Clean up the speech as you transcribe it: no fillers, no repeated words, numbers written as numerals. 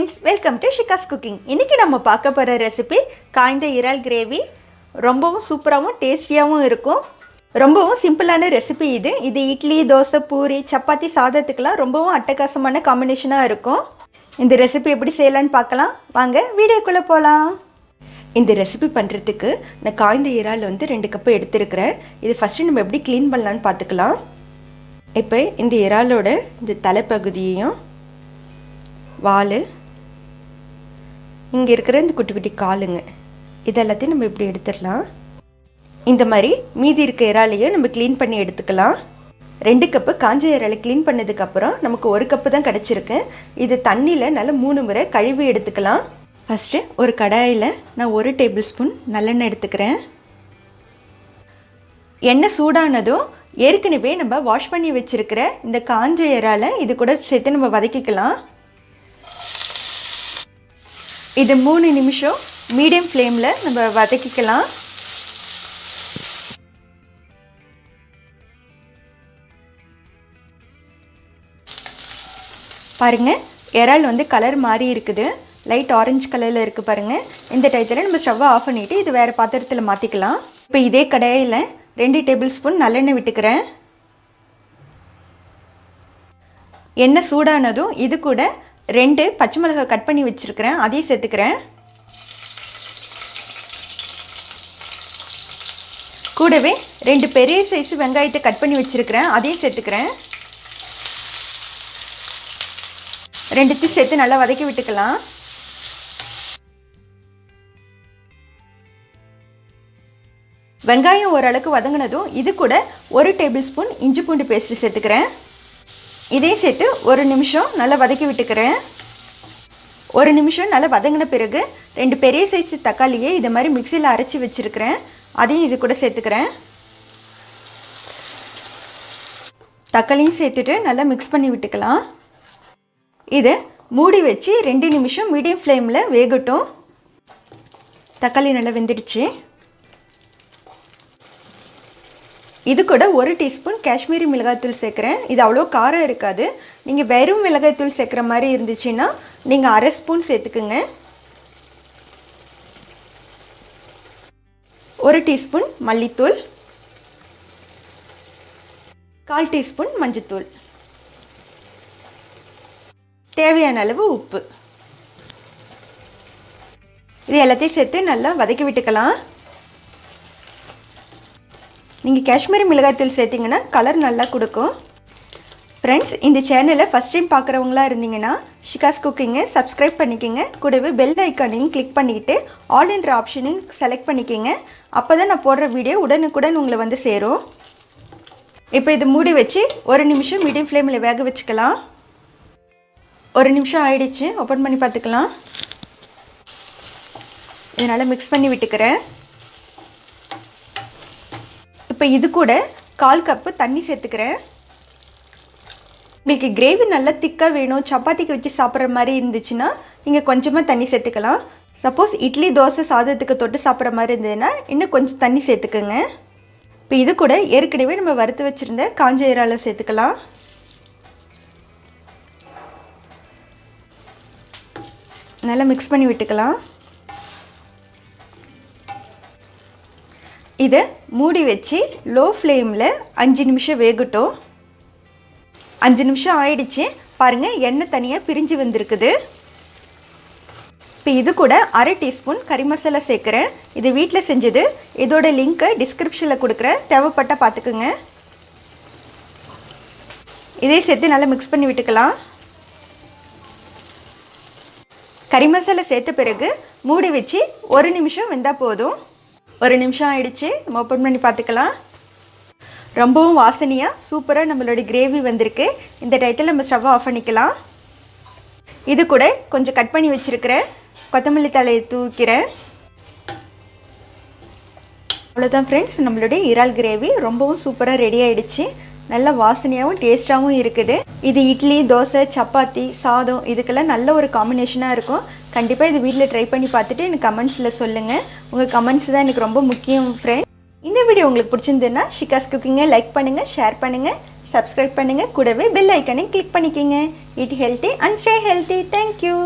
friends, welcome to Shika's Cooking. இன்னைக்கு நம்ம பார்க்க போற ரெசிபி காய்ந்த இறால் கிரேவி. ரொம்பவும் சூப்பராவும் டேஸ்டியாவும் இருக்கும். ரொம்பவும் சிம்பிளான ரெசிபி இது. இது இட்லி, தோசை, பூரி, சப்பாத்தி சாதத்துக்குலாம் ரொம்பவும் அட்டகாசமான காம்பினேஷனா இருக்கும். இந்த ரெசிபி எப்படி செய்யலாம்னு பார்க்கலாம். வாங்க வீடியோக்குள்ள போலாம். இந்த ரெசிபி பண்ணுறதுக்கு நான் காய்ந்த இறால் 2 கப் எடுத்துருக்கிறேன். இது ஃபஸ்ட்டு நம்ம எப்படி க்ளீன் பண்ணலான்னு பார்த்துக்கலாம். இப்போ இந்த இறாலோட இந்த தலைப்பகுதியையும் வால், இங்கே இருக்கிற இந்த குட்டி குட்டி காலுங்க, இதெல்லாத்தையும் நம்ம இப்படி எடுத்துடலாம். இந்த மாதிரி மீதி இருக்க இறாலையும் நம்ம க்ளீன் பண்ணி எடுத்துக்கலாம். 2 கப்பு காஞ்ச இறாலை க்ளீன் பண்ணதுக்கப்புறம் நமக்கு 1 கப்பு தான் கிடச்சிருக்கு. இது தண்ணியில் நல்லா 3 முறை கழுவி எடுத்துக்கலாம். ஃபஸ்ட்டு ஒரு கடாயில் நான் 1 டேபிள் ஸ்பூன் நல்லெண்ணெய் எடுத்துக்கிறேன். எண்ணெய் சூடானதும் ஏற்கனவே நம்ம வாஷ் பண்ணி வச்சுருக்கிற இந்த காஞ்ச இறாலை இது கூட சேர்த்து நம்ம வதக்கிக்கலாம். இது 3 நிமிஷம் மீடியம் ஃப்ளேமில் நம்ம வதக்கிக்கலாம். பாருங்கள், இறால் கலர் மாறி இருக்குது. லைட் ஆரஞ்சு கலரில் இருக்குது பாருங்கள். இந்த டயத்தில் நம்ம ஸ்டவ்வை ஆஃப் பண்ணிவிட்டு இது வேறு பாத்திரத்தில் மாற்றிக்கலாம். இப்போ இதே கடாயில் 2 டேபிள் ஸ்பூன் நல்லெண்ணெய் விட்டுக்கிறேன். எண்ணெய் சூடானதும் இது கூட 2 பச்சை மிளகாய் கட் பண்ணி வச்சுருக்கிறேன், அதையும் சேர்த்துக்கிறேன். கூடவே 2 பெரிய சைஸ் வெங்காயத்தை கட் பண்ணி வச்சுருக்கிறேன், அதையும் சேர்த்துக்கிறேன். 2த்தையும் சேர்த்து நல்லா வதக்கி விட்டுக்கலாம். வெங்காயம் ஓரளவுக்கு வதங்கினதும் இது கூட 1 டேபிள் ஸ்பூன் இஞ்சி பூண்டு பேஸ்ட்டு சேர்த்துக்கிறேன். இதையும் சேர்த்து 1 நிமிஷம் நல்லா வதக்கி விட்டுக்கிறேன். 1 நிமிஷம் நல்லா வதங்கின பிறகு 2 பெரிய சைஸ் தக்காளியை இதை மாதிரி மிக்சியில் அரைச்சி வச்சுருக்கிறேன், அதையும் இது கூட சேர்த்துக்கிறேன். தக்காளியும் சேர்த்துட்டு நல்லா மிக்ஸ் பண்ணி விட்டுக்கலாம். இதை மூடி வச்சு 2 நிமிஷம் மீடியம் ஃப்ளேமில் வேகட்டும். தக்காளி நல்லா வெந்துடுச்சு. இது கூட 1 டீஸ்பூன் காஷ்மீரி மிளகாய்த்தூள் சேர்க்குறேன். இது அவ்வளோ காரம் இருக்காது. நீங்கள் வெறும் மிளகாய்த்தூள் சேர்க்குற மாதிரி இருந்துச்சுன்னா நீங்கள் 1/2 ஸ்பூன் சேர்த்துக்குங்க. 1 டீஸ்பூன் மல்லித்தூள், 1/4 டீஸ்பூன் மஞ்சத்தூள், தேவையான அளவு உப்பு, இது எல்லாத்தையும் சேர்த்து நல்லா வதக்கி விட்டுக்கலாம். நீங்கள் காஷ்மீரி மிளகாய்த்தூள் சேர்த்திங்கன்னா கலர் நல்லா கொடுக்கும். ஃப்ரெண்ட்ஸ், இந்த சேனலை ஃபஸ்ட் டைம் பார்க்குறவங்களா இருந்தீங்கன்னா ஷிகாஸ் குக்கிங்கை சப்ஸ்கிரைப் பண்ணிக்கோங்க. கூடவே பெல் ஐக்கானையும் கிளிக் பண்ணிக்கிட்டு ஆல் என்ற ஆப்ஷனையும் செலக்ட் பண்ணிக்கோங்க. அப்போ தான் நான் போடுற வீடியோ உடனுக்குடன் உங்களை சேரும். இப்போ இது மூடி வச்சு 1 நிமிஷம் மீடியம் ஃப்ளேமில் வேக வச்சுக்கலாம். 1 நிமிஷம் ஆயிடுச்சு. ஓப்பன் பண்ணி பார்த்துக்கலாம். இதனால் மிக்ஸ் பண்ணி விட்டுக்கிறேன். இப்போ இது கூட 1/4 கப்பு தண்ணி சேர்த்துக்கிறேன். உங்களுக்கு கிரேவி நல்லா திக்காக வேணும், சப்பாத்திக்கு வச்சு சாப்பிட்ற மாதிரி இருந்துச்சுன்னா நீங்கள் கொஞ்சமாக தண்ணி சேர்த்துக்கலாம். சப்போஸ் இட்லி, தோசை சாதத்துக்கு தொட்டு சாப்பிட்ற மாதிரி இருந்ததுன்னா இன்னும் கொஞ்சம் தண்ணி சேர்த்துக்கோங்க. இப்போ இது கூட ஏற்கனவே நம்ம வறுத்து வச்சுருந்த காஞ்ச இறாலை சேர்த்துக்கலாம். நல்லா மிக்ஸ் பண்ணி விட்டுக்கலாம். இதை மூடி வச்சு லோ ஃப்ளேமில் 5 நிமிஷம் வேகட்டும். 5 நிமிஷம் ஆயிடுச்சு. பாருங்கள், எண்ணெய் தனியாக பிரிஞ்சு வந்திருக்குது. இப்போ இது கூட 1/2 டீஸ்பூன் கறி மசாலா சேர்க்குறேன். இது வீட்டில் செஞ்சது. இதோட லிங்க்கை டிஸ்கிரிப்ஷனில் கொடுக்குறேன், தேவைப்பட்டால் பார்த்துக்குங்க. இதே சேர்த்து நல்லா மிக்ஸ் பண்ணி விட்டுக்கலாம். கறி மசாலா சேர்த்த பிறகு மூடி வச்சு 1 நிமிஷம் வெந்தால் போதும். 1 நிமிஷம் ஆயிடுச்சு. நம்ம ஓப்பன் பண்ணி பார்த்துக்கலாம். ரொம்பவும் வாசனையாக சூப்பராக நம்மளோட கிரேவி வந்திருக்கு. இந்த டயத்தில் நம்ம ஸ்டவ்வை ஆஃப் பண்ணிக்கலாம். இது கூட கொஞ்சம் கட் பண்ணி வச்சுருக்கிறேன் கொத்தமல்லி தழையை தூக்கிறேன். அவ்வளோதான் ஃப்ரெண்ட்ஸ், நம்மளுடைய இறால் கிரேவி ரொம்பவும் சூப்பராக ரெடி ஆகிடுச்சு. நல்ல வாசனையாகவும் டேஸ்ட்டாகவும் இருக்குது. இது இட்லி, தோசை, சப்பாத்தி, சாதம் இதுக்கெல்லாம் நல்ல ஒரு காம்பினேஷனாக இருக்கும். கண்டிப்பாக இது வீட்டில் ட்ரை பண்ணி பார்த்துட்டு எனக்கு கமெண்ட்ஸில் சொல்லுங்கள். உங்கள் கமெண்ட்ஸ் தான் எனக்கு ரொம்ப முக்கியம் ஃப்ரெண்ட். இந்த வீடியோ உங்களுக்கு பிடிச்சிருந்ததுன்னா ஷிகாஸ் குக்கிங்கை லைக் பண்ணுங்கள், ஷேர் பண்ணுங்கள், சப்ஸ்கிரைப் பண்ணுங்கள். கூடவே பெல் ஐக்கனை கிளிக் பண்ணிக்கோங்க. Eat healthy and stay healthy. Thank you.